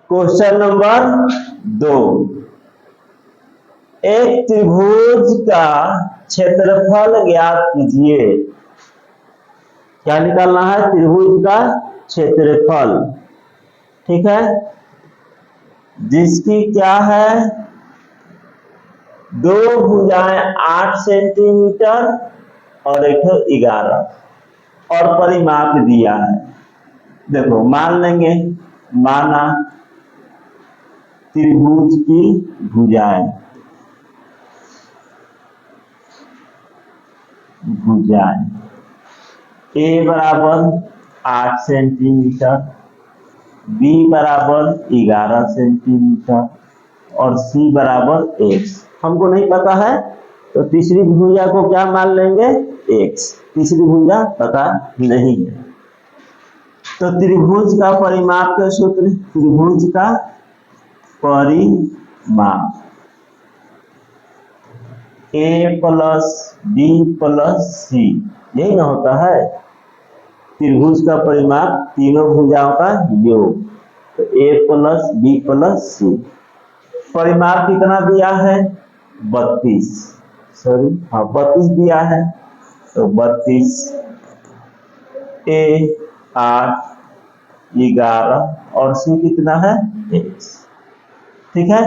Question number 2, एक त्रिभुज का क्षेत्रफल ज्ञात कीजिए। क्या निकालना है? त्रिभुज का क्षेत्रफल, ठीक है, जिसकी क्या है, दो भुजाएं 8 सेंटीमीटर और एक 11 और परिमाप दिया है। देखो मान लेंगे, माना त्रिभुज की भुजाएं ए बराबर 8 सेंटीमीटर, बी बराबर 11 सेंटीमीटर और सी बराबर x। हमको नहीं पता है तो तीसरी भुजा को क्या मान लेंगे? x। तीसरी भुजा पता नहीं है तो त्रिभुज का परिमाप का सूत्र, त्रिभुज का परिमाप a प्लस b प्लस सी, यही ना होता है त्रिभुज का परिमाप, तीनों भुजाओं का योग। तो a प्लस b प्लस सी, परिमाप कितना दिया है? 32, सॉरी हाँ 32 दिया है। तो 32 a 8 11 और सी कितना है? x, ठीक है।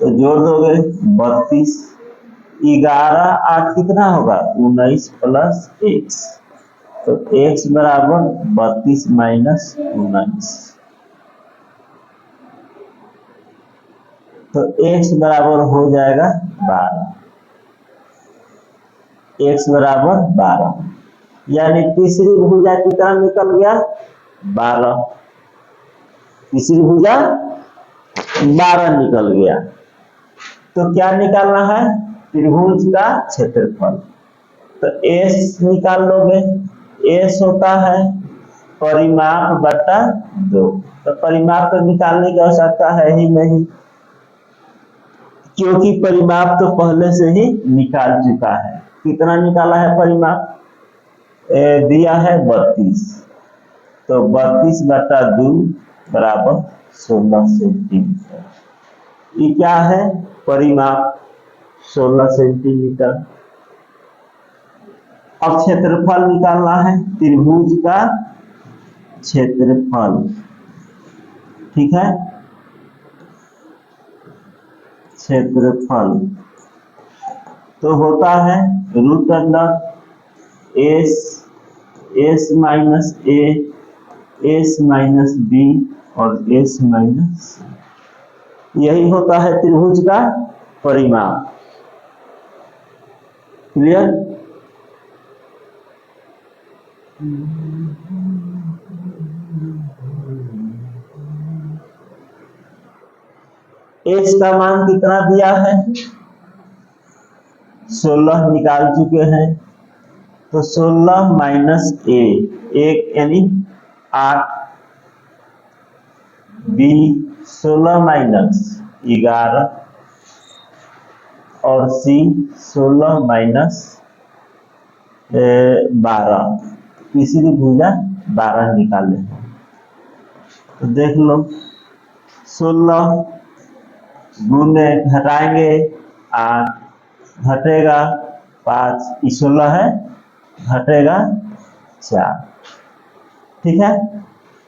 तो जोड़ दोगे 32, 11 8 कितना होगा? 19 प्लस x, तो x बराबर 32 माइनस 19, तो x बराबर हो जाएगा 12, x बराबर 12, यानी तीसरी भुजा कितना निकल गया? 12, तीसरी भुजा 12 निकल गया। तो क्या निकालना है? त्रिभुज का क्षेत्रफल। तो S निकाल लोगे, S होता है परिमाप बटा 2। तो परिमाप तो निकालने की आवश्यकता है ही नहीं, क्योंकि परिमाप तो पहले से ही निकाल चुका है। कितना निकाला है परिमाप? दिया है 32, तो 32 बटा 2 बराबर 16 सेंटीमीटर। ये क्या है? परिमाप 16 सेंटीमीटर। अब क्षेत्रफल निकालना है, त्रिभुज का क्षेत्रफल, ठीक है, क्षेत्रफल तो होता है root under S minus a, s minus B और एस माइनस सी, यही होता है त्रिभुज का परिमाप। क्लियर? x का मान कितना दिया है? 16 निकाल चुके हैं, तो 16 माइनस a, एक यानी 8, b 16 माइनस 11 और c 16 माइनस 12, तीसरी भुजा 12 निकाले। तो देख लो 16 गुने घटाएंगे 8, घटेगा 5, 16 है, घटेगा 4, ठीक है।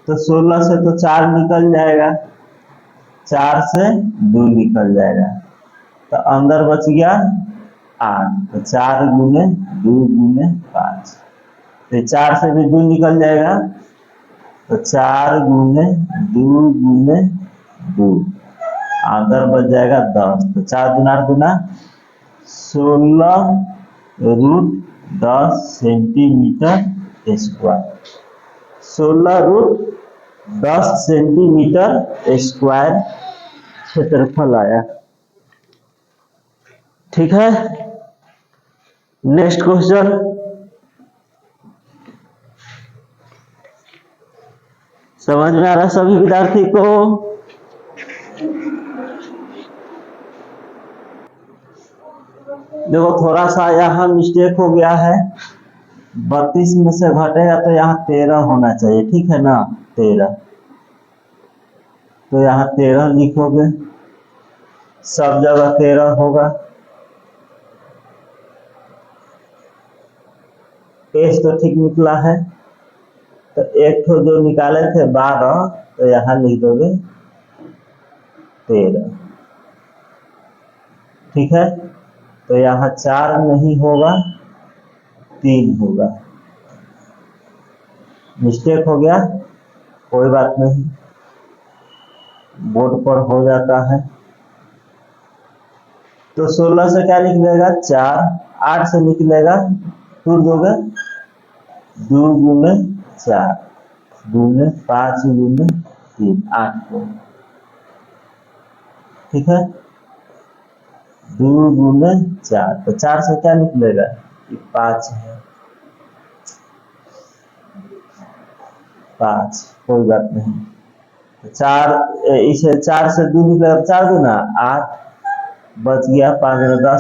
तो 16 से तो 4 निकल जाएगा, 4 से 2 निकल जाएगा, तो अंदर बच गया 8, तो 4 गुने 2 गुने 5, तो 4 से भी 2 निकल जाएगा, तो 4 गुने 2 गुने 2, अंदर बच जाएगा 10, तो 4 दुना 16 root 10 centimetre square, 16 root 10 centimetre square क्षेत्रफल आया, ठीक है। नेक्स्ट क्वेश्चन, समझ में आ रहा है सभी विद्यार्थी को? देखो थोड़ा सा यहाँ मिस्टेक हो गया है, 32 में से घटेगा तो यहाँ 13 होना चाहिए, ठीक है ना, 13, तो यहाँ 13 लिखोगे, सब जगह 13 होगा। एस तो ठीक निकला है, तो एक तो जो निकाले थे 12, तो यहाँ लिख दोगे 13। ठीक है, तो यहाँ 4 नहीं होगा, 3 होगा। मिस्टेक हो गया, कोई बात नहीं, बोर्ड पर हो जाता है। तो 16 से क्या निकलेगा 4, 8 से निकलेगा, टूर दोगे 2 गुने 4 गुने 5 गुने 3, 8 को। ठीक है, 2 गुने 4, तो 4 से क्या निकलेगा 5 है, 5, कोई बात नहीं। तो 4, इसे 4 से 2 निकलेगा, 4 दूना 8, बच गया 5 में 10,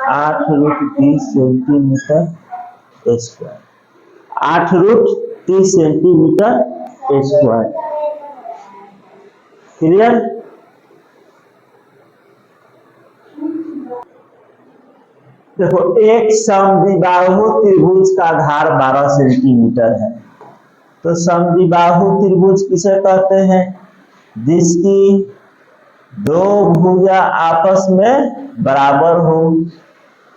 8 root 30 centimetre square, 8 root 30 centimetre square. Clear? देखो, एक समद्विबाहु त्रिभुज का आधार 12 सेंटीमीटर है। तो समद्विबाहु त्रिभुज किसे कहते हैं? जिसकी दो भुजा आपस में बराबर हो।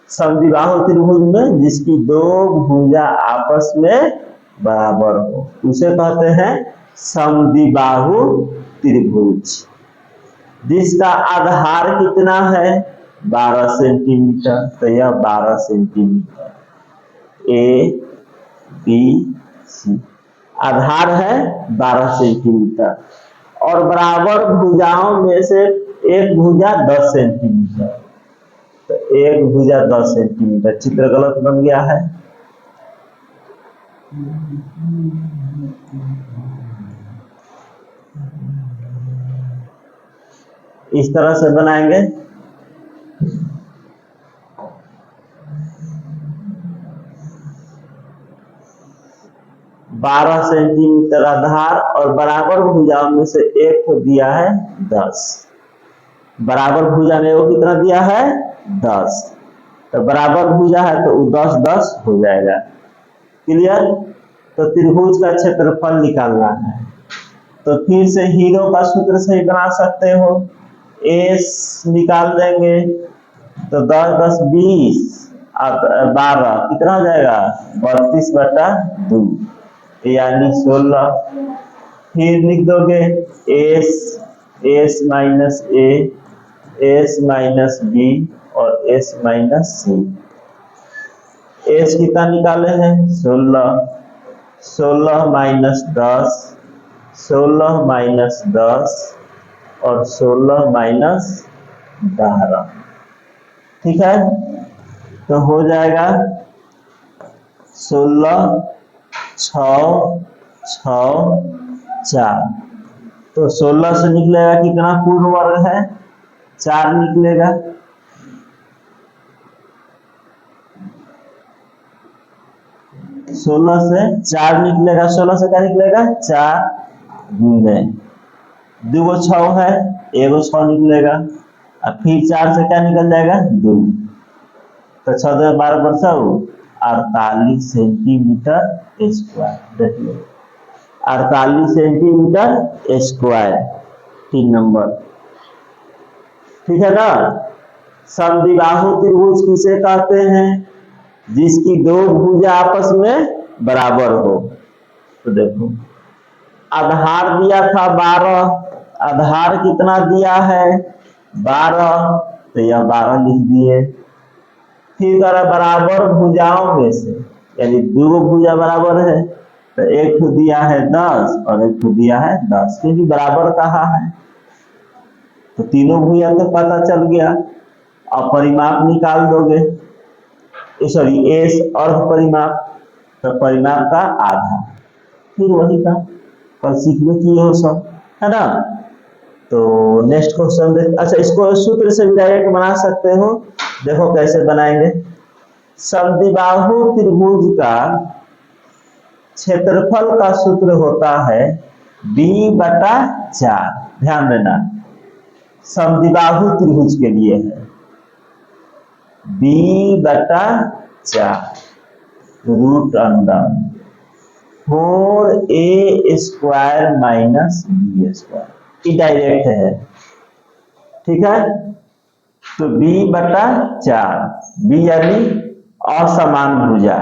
समद्विबाहु त्रिभुज में जिसकी दो भुजा आपस में बराबर हो, उसे कहते हैं समद्विबाहु त्रिभुज। जिसका आधार कितना है 12 सेंटीमीटर, तो यह 12 सेंटीमीटर ए बी सी आधार है 12 सेंटीमीटर। और बराबर भुजाओं में से एक भुजा 10 सेंटीमीटर, तो एक भुजा 10 सेंटीमीटर। चित्र गलत बन गया है। इस तरह से बनाएंगे। बारह सेंटीमीटर आधार और बराबर भुजाओं में से एक को दिया है 10। बराबर भुजा में वो कितना दिया है 10, तो बराबर भुजा है तो 10 10 हो जाएगा। क्लियर? तो त्रिभुज का क्षेत्रफल निकालना है। तो फिर से हीरो का सूत्र से ही बना सकते हो। एस निकाल देंगे तो 10 10 20 12 कितना हो जाएगा 32/2 यानी 16। फिर लिख दोगे S minus a, s minus B और एस माइनस सी। एस कितना निकाले हैं 16, 16 माइनस 10, 16 माइनस 10 और 16 माइनस 12। ठीक है, तो हो जाएगा 16 6 6 4। तो 16 से निकलेगा कितना पूर्ण वर्ग है 4 निकलेगा। सोलह से 4 निकलेगा, 16 से क्या निकलेगा 4 गुने 2 6 है, 1 6 निकलेगा। अब फिर 4 से क्या निकल जाएगा 2, तो 6 2 12 100 48 सेंटीमीटर स्क्वायर। देखिए 48 सेंटीमीटर स्क्वायर 3 नंबर। ठीक है ना। समद्विबाहु त्रिभुज किसे कहते हैं? जिसकी दो भुजा आपस में बराबर हो। तो देखो आधार दिया था 12, आधार कितना दिया है 12, तो यह 12 लिख दिए। फिर कह रहा बराबर भुजाओं में से, यानी दो भुजा बराबर है, तो एक तो दिया है 10 और एक तो दिया है 10, क्योंकि बराबर कहा है तो तीनों भुजा तो पता चल गया। अब परिमाप निकाल दोगे, सॉरी एस और परिमाप, तो परिमाप का आधा। फिर वही था कल सीखने की हो सब, है ना। तो नेक्स्ट क्वेश्चन देख। अच्छा, इसको सूत्र से भी डायरेक्ट बना सकते हो। देखो कैसे बनाएंगे। समद्विबाहु त्रिभुज का क्षेत्रफल का सूत्र होता है b बटा 4, ध्यान देना समद्विबाहु त्रिभुज के लिए है, b बटा 4 root under 4a square minus b square, ये डायरेक्ट है, ठीक है। तो b बटा 4, b यानी असमान भुजा,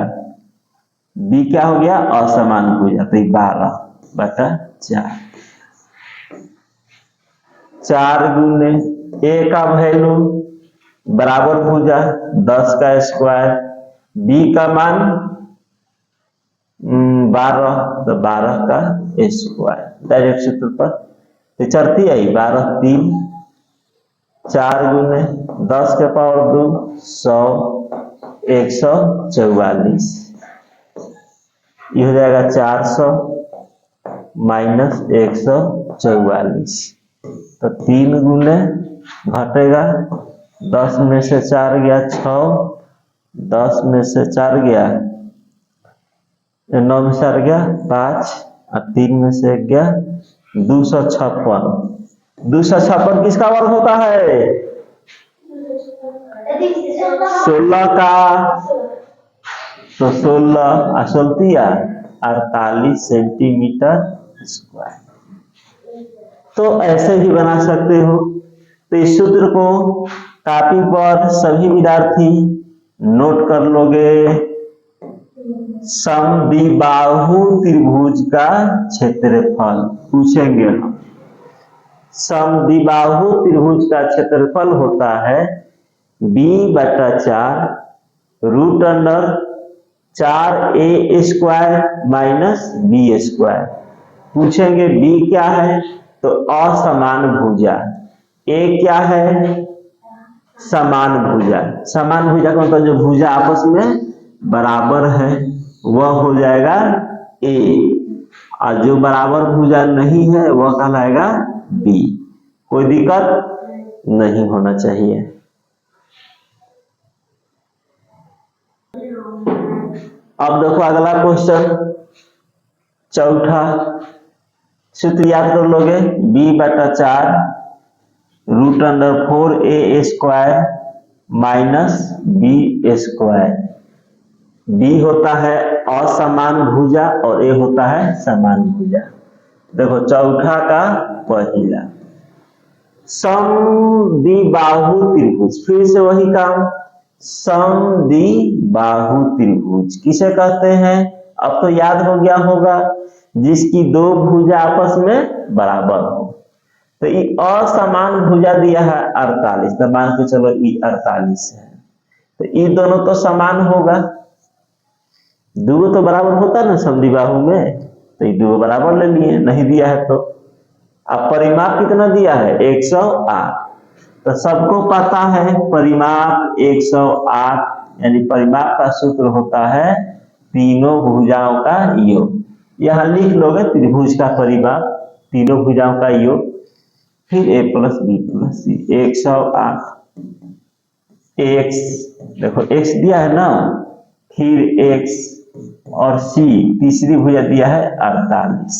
b क्या हो गया असमान भुजा, तो 12 बटा 4, 4 गुने a का वैल्यू बराबर भुजा 10 का स्क्वायर, b का मान 12, तो 12 का स्क्वायर, डायरेक्ट सूत्र पर चढ़ती आई 12 3, 4 गुने 10 के पावर 2 100, 144, ये हो जाएगा 400 माइनस 144, तो 3 गुने घटेगा 10 में से 4 गया 6, 10 में से 4 गया 9 में से 4 गया 5 और 3 में से 1 गया 256, 256 किसका वर्ग होता है 16 का, तो 16 16 48 सेंटीमीटर स्क्वायर। तो ऐसे भी बना सकते हो, तो इस सूत्र को कॉपी पर सभी विद्यार्थी नोट कर लोगे। समद्विबाहु त्रिभुज का क्षेत्रफल पूछेंगे हम, समद्विबाहु त्रिभुज का क्षेत्रफल होता है b बटा 4 root under 4a square minus b square. पूछेंगे b क्या है, तो असमान भुजा, a क्या है समान भुजा, समान भुजा का मतलब जो भुजा आपस में बराबर है वह हो जाएगा a, और जो बराबर भुजा नहीं है वह कहलाएगा b। कोई दिक्कत नहीं होना चाहिए। अब देखो अगला क्वेश्चन, चौथा सूत्र याद कर लोगे, b बटा 4 root under 4a square minus b square. b होता है असमान भुजा और a होता है समान भुजा। देखो चौथा का पहला, समद्विबाहु त्रिभुज, फिर से वही काम, समद्विबाहु त्रिभुज किसे कहते हैं, अब तो याद हो गया होगा, जिसकी दो भुजा आपस में बराबर हो। तो ये असमान भुजा दिया है 48, तो मान के चलो ये 48 है, तो ये दोनों तो समान होगा, दो तो बराबर होता है ना समद्विबाहु में, तो ये दो बराबर ले लिए, नहीं दिया है तो। अब परिमाप कितना दिया है 108, तो सबको पता है परिमाप 108, यानी परिमाप का सूत्र होता है तीनों भुजाओं का योग। यहां लिख लोगे त्रिभुज का परिमाप तीनों भुजाओं का योग, फिर a plus B plus C, 108 x, देखो x दिया है ना, फिर x और c तीसरी भुजा दिया है 48,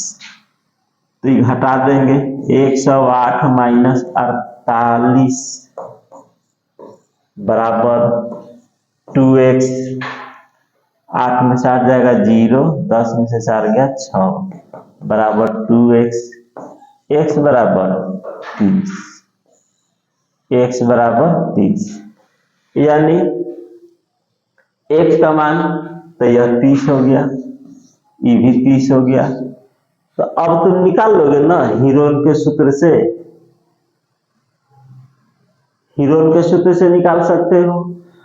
तो ये हटा देंगे 108 माइनस 48 बराबर 2x, 8 में से 8 जाएगा 0, 10 में से 4 गया 6 बराबर 2x, x बराबर 30, x बराबर 30, यानी x का मान तो यह 30 हो गया, ये भी 30 हो गया। तो अब तुम निकाल लोगे ना हीरोन के सूत्र से, हीरोन के सूत्र से निकाल सकते हो,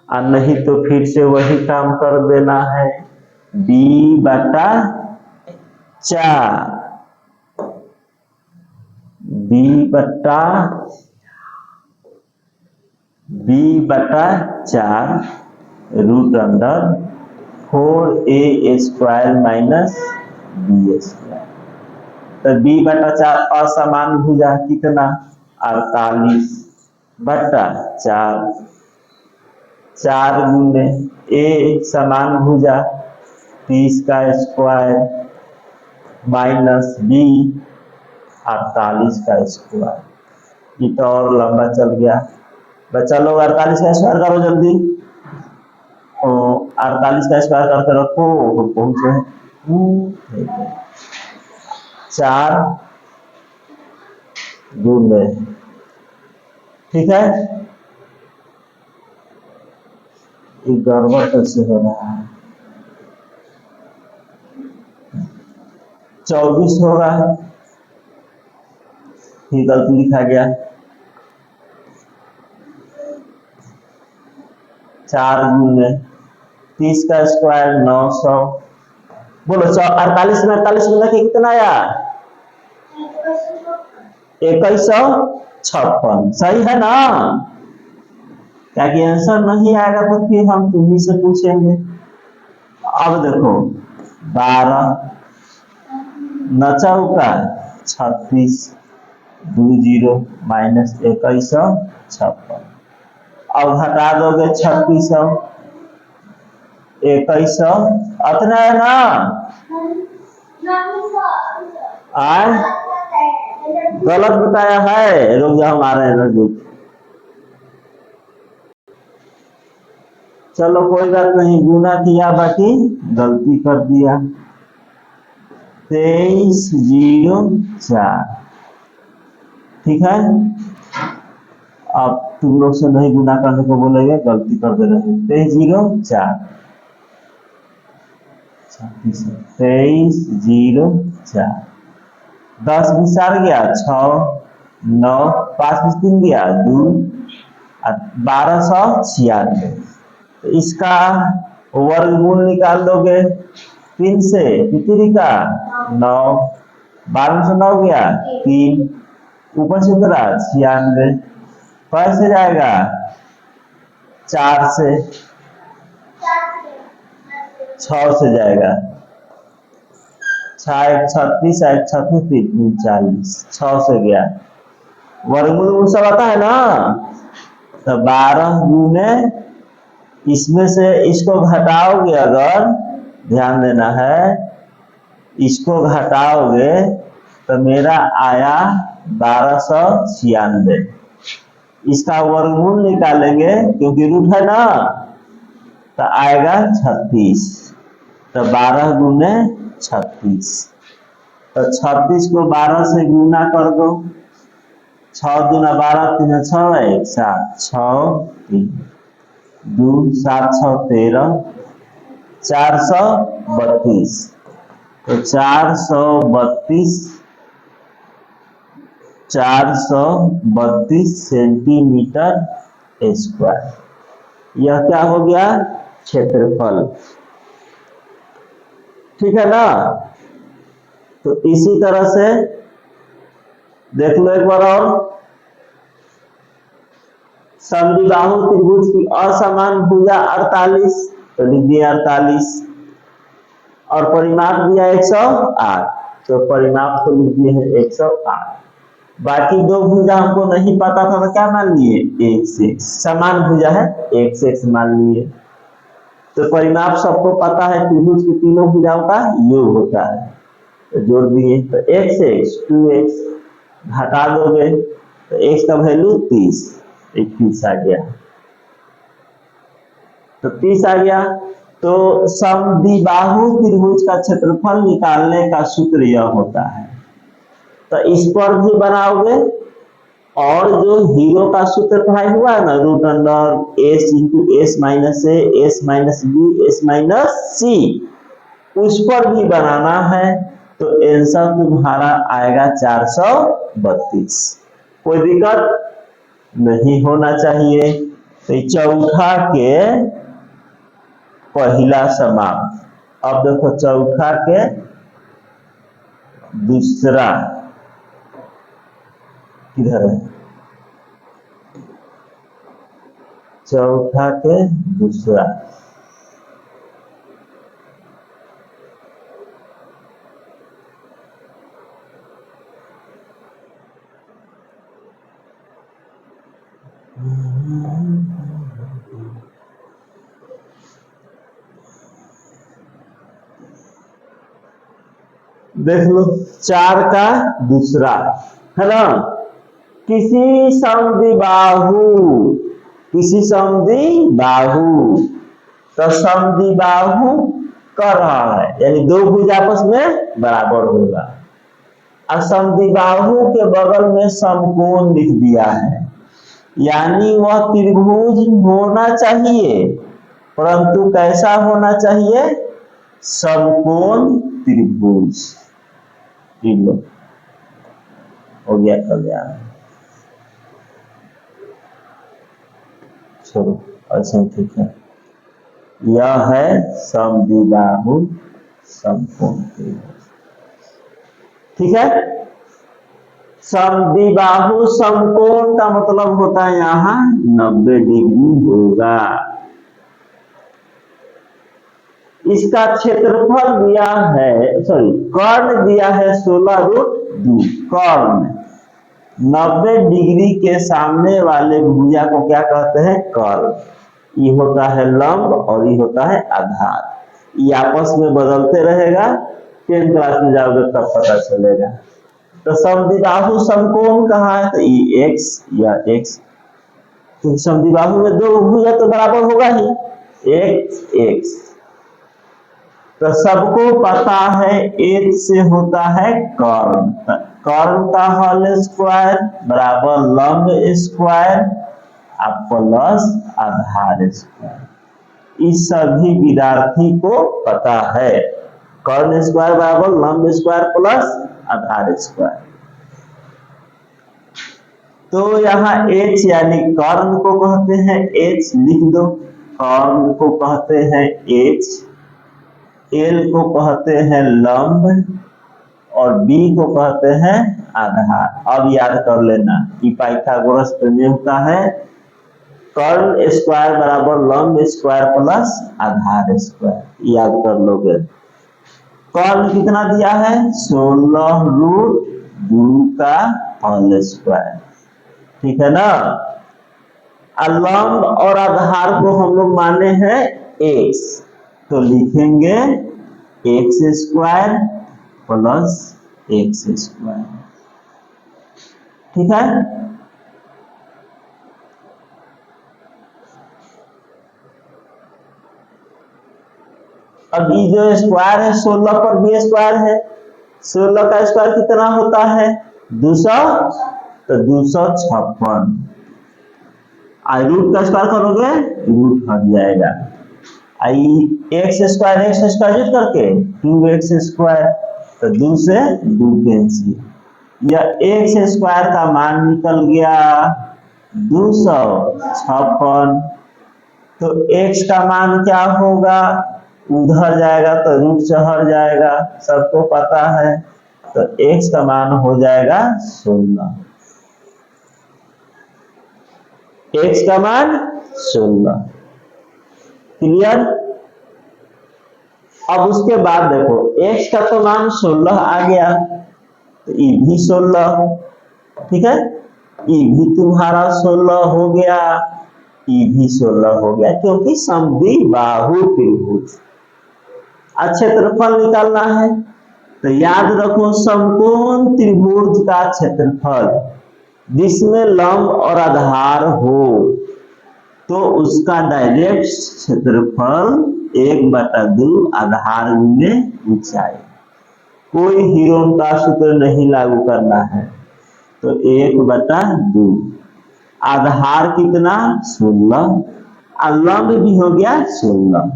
और नहीं तो फिर से वही काम कर देना है, b बटा 4, b बटा 4 root under 4a square minus b square. तो b बटा 4 असमान भुजा कितना 48 बटा 4, 4 गुने a समान भुजा 30 का स्क्वायर माइनस b 48 का स्क्वायर। ये तो और लंबा चल गया। बच्चा लोग 48 का स्क्वायर करो जल्दी। 48 का स्क्वायर करके रखो तो पहुंचे। ठीक है। 4 गुने, ठीक है। ये गड़बड़ कैसे हो रहा है? 24 होगा, ये गलत लिखा गया। 4 गुने 30 का स्क्वायर 900। बोलो 48 में 48 मिला के कितना आया? 2156। सही है ना? क्या कि आंसर नहीं आएगा तो फिर हम तुम्ही से पूछेंगे। अब देखो 12 न चौका 36 20 माइनस 2156। अब हटा दोगे 3600 2100, अतना है ना? आए गलत बताया है, रुक जाओ हमारे नजदीक। चलो कोई बात नहीं, गुना किया बाकी गलती कर दिया। 2304, ठीक है। अब तुम लोग से नहीं गुना करने को बोलेंगे, गलती कर दे रहे। 2304 2304 10 विसार गया 6 9 5 3 गया 2 1296। तो इसका वर्गमूल निकाल दोगे 3 से, कितनी का 9, 12 से 9 गया 3, ऊपर से उतरा 96, कैसे जाएगा 4 से 6 से जाएगा, 6 1 36 1 36 39, 6 से गया। वर्गमूल सब आता है ना? तो 12 गुने, इसमें से इसको घटाओगे, अगर ध्यान देना है, इसको घटाओगे तो मेरा आया 1296। इसका वर्गमूल निकालेंगे क्योंकि रूट है ना, तो आएगा 36। तो 12 गुने 36, तो 36 को 12 से गुना कर दो। 6 गुना 12 3 6 1 7 6 3 2 7 6 13 432। तो 432 सेंटीमीटर स्क्वायर। यह क्या हो गया? क्षेत्रफल, ठीक है ना? तो इसी तरह से देख लो एक बार और। समद्विबाहु त्रिभुज की असमान भुजा 48, तो लिख दिया 48, और परिमाप दिया 108, तो परिमाप को लिख दिए है 108। बाकी दो भुजा हमको नहीं पता था तो क्या मान लिए? एक से समान भुजा है, एक से मान लिए। तो परिमाप सबको पता है, त्रिभुज की तीनों भुजाओं का योग होता है, तो जोड़ दिए। तो x x 2x घटा दोगे तो x का वैल्यू 30, 31 आ गया। तो 30 आ गया। तो समद्विबाहु त्रिभुज का क्षेत्रफल निकालने का सूत्र यह होता है। तो इस पर भी बनाओगे, और जो हीरो का सूत्र पढ़ाई हुआ है ना, root under s into s minus a s minus b s minus c, उस पर भी बनाना है। तो आंसर तुम्हारा आएगा 432। कोई दिक्कत नहीं होना चाहिए। तो चौथा के पहला समाप्त। अब देखो चौथा के दूसरा किधर है? चौथा के दूसरा, देख लो, 4 का दूसरा है ना। किसी समद्विबाहु, किसी समद्विबाहु, तो समद्विबाहु कर रहा है यानी दो भुज आपस में बराबर होगा। और समद्विबाहु के बगल में समकोण लिख दिया है, यानी वह त्रिभुज होना चाहिए, परंतु कैसा होना चाहिए? समकोण त्रिभुज। हो गया कल्याण। चलो ऐसा ठीक है। यह है समद्विबाहु समकोण त्रिभुज। ठीक है। समद्विबाहु समकोण का मतलब होता है यहाँ 90 डिग्री होगा। इसका क्षेत्रफल दिया है, सॉरी कर्ण दिया है 16√2। कर्ण 90 डिग्री के सामने वाले भुजा को क्या कहते हैं? कर्ण। ये होता है लंब और ये होता है आधार। ये आपस में बदलते रहेगा, 10th क्लास में जाओगे तब पता चलेगा। तो समद्विबाहु समकोण कहाँ है? तो ये x या x, तो समद्विबाहु में दो भुजा तो बराबर होगा ही, x x। तो सबको पता है एक से होता है कर्ण। कर्ण का होल स्क्वायर बराबर लंब स्क्वायर प्लस आधार स्क्वायर। इस सभी विद्यार्थी को पता है कर्ण स्क्वायर बराबर लंब स्क्वायर प्लस आधार स्क्वायर। तो यहाँ h यानी कर्ण को कहते हैं h, लिख दो। कर्ण को कहते हैं h, L को कहते हैं लंब और B को कहते हैं आधार। अब याद कर लेना कि पाइथागोरस प्रमेय होता है कर्ण स्क्वायर बराबर लंब स्क्वायर प्लस आधार स्क्वायर। याद कर लोगे। कर्ण कितना दिया है? 16√2 का होल स्क्वायर। ठीक है ना। लंब और आधार को हम लोग माने हैं x, तो लिखेंगे x square plus x square. ठीक है। अब ये जो स्क्वायर है 16 पर भी स्क्वायर है, 16 का स्क्वायर कितना होता है? 200, तो 256। रूट का स्क्वायर करोगे रूट हट जाएगा। एक्स स्क्वायर जुट करके 2x स्क्वायर, तो 2 से 2 कैंसिल। यह एक्स स्क्वायर का मान निकल गया 256। तो x का मान क्या होगा? उधर जाएगा तो रूट से हट जाएगा, सबको पता है। तो x का मान हो जाएगा 16। x का मान 16। क्लियर। अब उसके बाद देखो x का तो मान 16 आ गया, तो ये भी 16। ठीक है, ये भी तुम्हारा 16 हो गया, ये भी 16 हो गया, क्योंकि समद्विबाहु त्रिभुज। क्षेत्रफल निकालना है तो याद रखो समकोण त्रिभुज का क्षेत्रफल जिसमें लंब और आधार हो, तो उसका डायरेक्ट क्षेत्रफल 1/2 आधार गुने ऊंचाई। कोई हीरोन का सूत्र नहीं लागू करना है, तो 1/2। आधार कितना? 16, और लंब भी हो गया 16,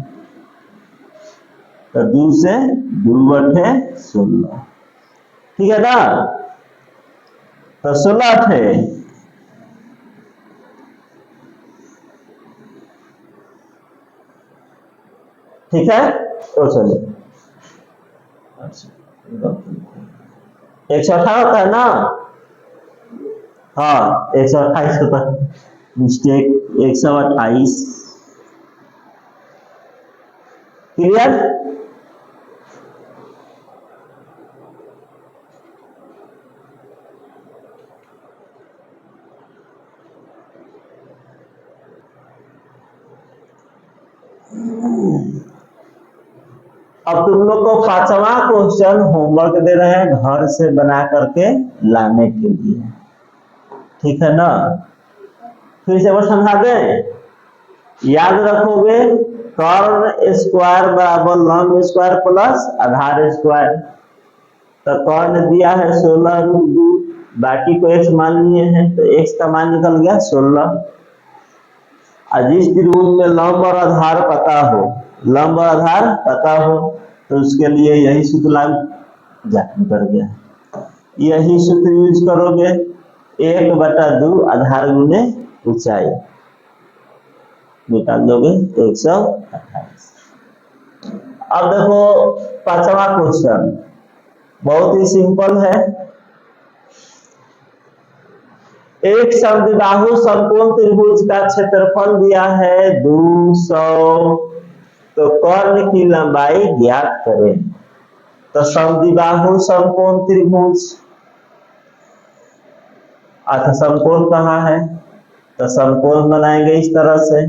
तो 2 से 2 बटे 16। ठीक है ना। तो 16 थे। ठीक है। तो चलो 118 होता है ना। हाँ 128 होता है, मिस्टेक 128। क्लियर। अब तुम लोग को पांचवा क्वेश्चन होमवर्क दे रहे हैं घर से बना करके लाने के लिए, ठीक है ना। फिर से वो समझा दें, याद रखोगे कर्ण स्क्वायर बराबर लंब स्क्वायर प्लस आधार स्क्वायर। तो कर्ण दिया है 16√2, बाकी को x मान लिए हैं तो x का मान निकल गया 16। और जिस त्रिभुज में लंब और आधार पता हो, लंब और आधार पता हो, तो उसके लिए यही सूत्र लागू कर गया। यही सूत्र यूज करोगे, 1/2 आधार गुने ऊंचाई, निकाल दोगे 128। अब देखो पांचवा क्वेश्चन बहुत ही सिंपल है। एक समद्विबाहु समकोण त्रिभुज का क्षेत्रफल दिया है 200, तो कर्ण की लंबाई ज्ञात करें। तो समद्विबाहु समकोण त्रिभुज, अच्छा समकोण कहाँ है, तो समकोण बनाएंगे इस तरह से।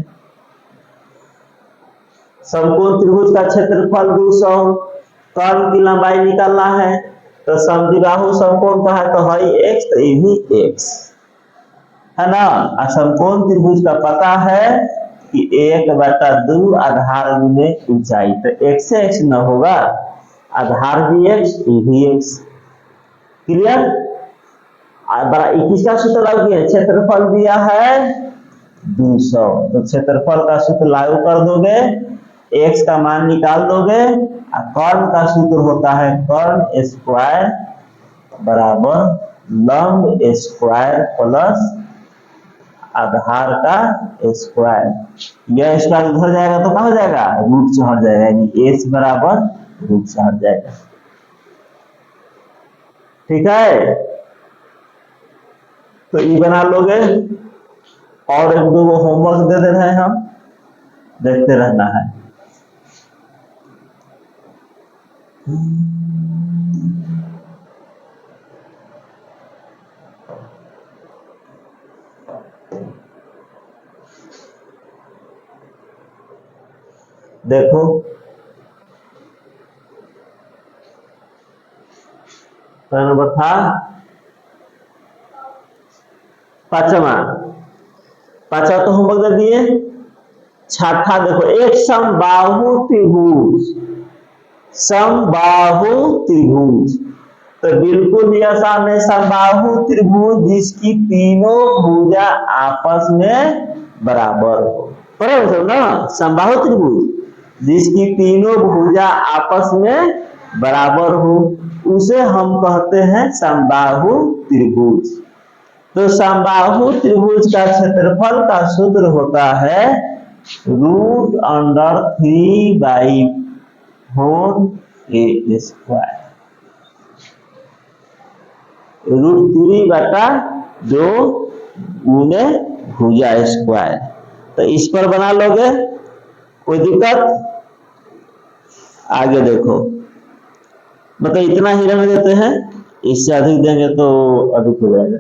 समकोण त्रिभुज का क्षेत्रफल 200, कर्ण की लंबाई निकालना है, तो समद्विबाहु समकोण कहाँ है, तो है x, तो ये भी x है ना। समकोण त्रिभुज का पता है कि 1/2 आधार गुने ऊंचाई, तो x से x न होगा, आधार भी x, ये भी x, क्लियर। किसका सूत्र लागू किया, क्षेत्रफल दिया है 200, तो क्षेत्रफल का सूत्र लागू कर दोगे, x का मान निकाल दोगे, और कर्ण का सूत्र होता है कर्ण स्क्वायर बराबर लंब स्क्वायर प्लस आधार का स्क्वायर। यह स्क्वायर उधर जाएगा तो कहाँ जाएगा, रूट से हट जाएगा, यानी एच बराबर रूट से हट जाएगा, ठीक है। तो ये बना लोगे, और एक दो होमवर्क दे रहे हैं हम, देखते रहना है। देखो नंबर था पांचवा तो होमवर्क दे दिए। छठा देखो, एक समबाहु त्रिभुज, समबाहु त्रिभुज, तो बिल्कुल ही आसान है। समबाहु त्रिभुज जिसकी तीनों भुजा आपस में बराबर हो, बराबर ना, समबाहु त्रिभुज जिसकी तीनों भुजा आपस में बराबर हो, उसे हम कहते हैं समबाहु त्रिभुज। तो समबाहु त्रिभुज का क्षेत्रफल का सूत्र होता है √3/4a², √3/2 गुने भुजा स्क्वायर। तो इस पर बना लोगे, कोई दिक्कत। आगे देखो, मतलब इतना ही रहने देते हैं, इससे अधिक देंगे तो अधिक हो जाएगा।